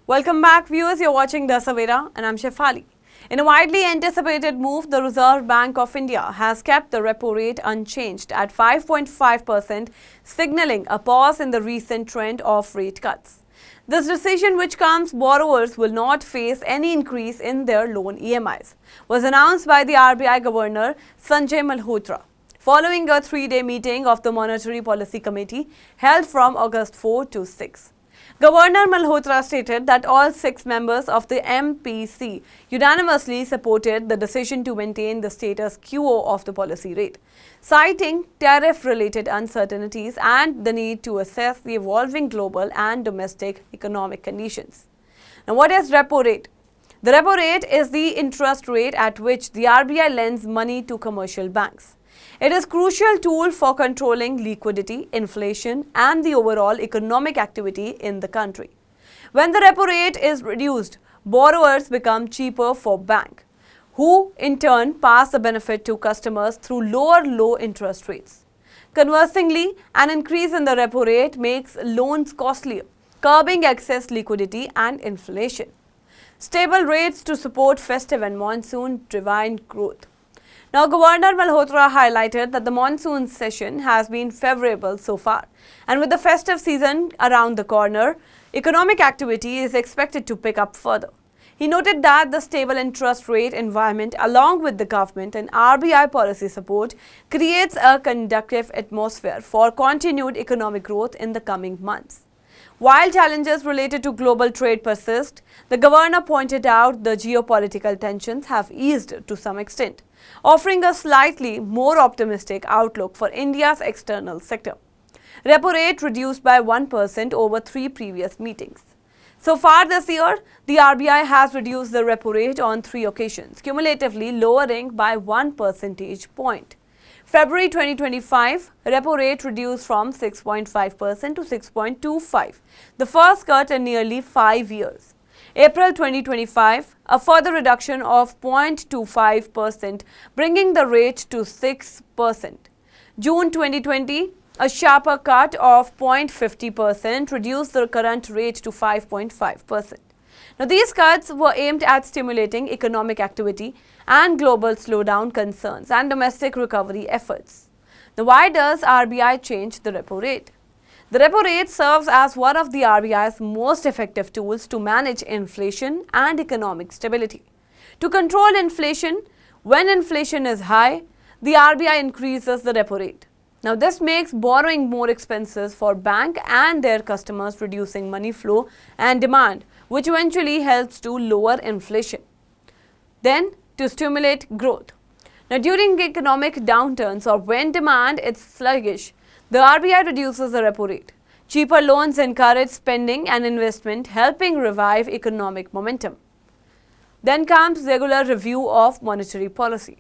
Welcome back, viewers. You're watching The Savera and I'm Shefali. In a widely anticipated move, the Reserve Bank of India has kept the repo rate unchanged at 5.5%, signaling a pause in the recent trend of rate cuts. This decision, which comes borrowers will not face any increase in their loan EMIs, was announced by the RBI Governor Sanjay Malhotra following a three-day meeting of the Monetary Policy Committee held from August 4 to 6. Governor Malhotra stated that all 6 members of the MPC unanimously supported the decision to maintain the status quo of the policy rate, citing tariff-related uncertainties and the need to assess the evolving global and domestic economic conditions. Now, what is repo rate? The repo rate is the interest rate at which the RBI lends money to commercial banks. It is a crucial tool for controlling liquidity, inflation, and the overall economic activity in the country. When the repo rate is reduced, borrowers become cheaper for banks, who in turn pass the benefit to customers through lower low interest rates. Conversely, an increase in the repo rate makes loans costlier, curbing excess liquidity and inflation. Stable rates to support festive and monsoon-driven growth. Now, Governor Malhotra highlighted that the monsoon session has been favorable so far, and with the festive season around the corner, economic activity is expected to pick up further. He noted that the stable interest rate environment, along with the government and RBI policy support, creates a conducive atmosphere for continued economic growth in the coming months. While challenges related to global trade persist, the governor pointed out the geopolitical tensions have eased to some extent, offering a slightly more optimistic outlook for India's external sector. Repo rate reduced by 1% over 3 previous meetings. So far this year, the RBI has reduced the repo rate on 3 occasions, cumulatively lowering by 1 percentage point. February 2025, repo rate reduced from 6.5% to 6.25%, the first cut in nearly 5 years. April 2025, a further reduction of 0.25%, bringing the rate to 6%. June 2020, a sharper cut of 0.50% reduced the current rate to 5.5%. Now, these cuts were aimed at stimulating economic activity and global slowdown concerns and domestic recovery efforts. Now, why does RBI change the repo rate? The repo rate serves as one of the RBI's most effective tools to manage inflation and economic stability. To control inflation, when inflation is high, the RBI increases the repo rate. Now, this makes borrowing more expensive for banks and their customers, reducing money flow and demand, which eventually helps to lower inflation. Then, to stimulate growth. Now, during economic downturns or when demand is sluggish, the RBI reduces the repo rate. Cheaper loans encourage spending and investment, helping revive economic momentum. Then comes regular review of monetary policy.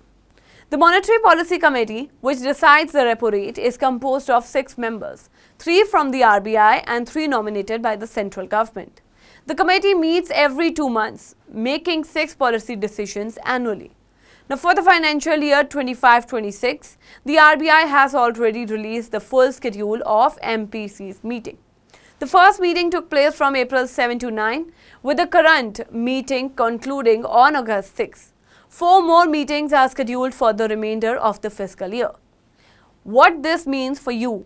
The Monetary Policy Committee, which decides the repo rate, is composed of 6 members, 3 from the RBI and 3 nominated by the central government. The committee meets every 2 months, making 6 policy decisions annually. Now, for the financial year 25-26, the RBI has already released the full schedule of MPC's meeting. The first meeting took place from April 7 to 9, with the current meeting concluding on August 6. 4 more meetings are scheduled for the remainder of the fiscal year. What this means for you?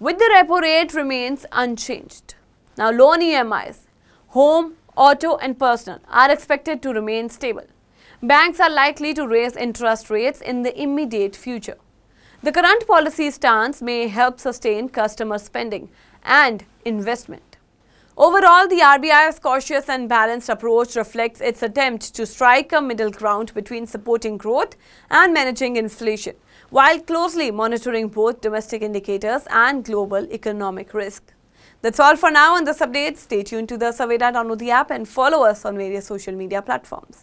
With the repo rate remains unchanged. Now, loan EMIs, home, auto and personal, are expected to remain stable. Banks are likely to raise interest rates in the immediate future. The current policy stance may help sustain customer spending and investment. Overall, the RBI's cautious and balanced approach reflects its attempt to strike a middle ground between supporting growth and managing inflation, while closely monitoring both domestic indicators and global economic risk. That's all for now on this update. Stay tuned to the Savera, download the app and follow us on various social media platforms.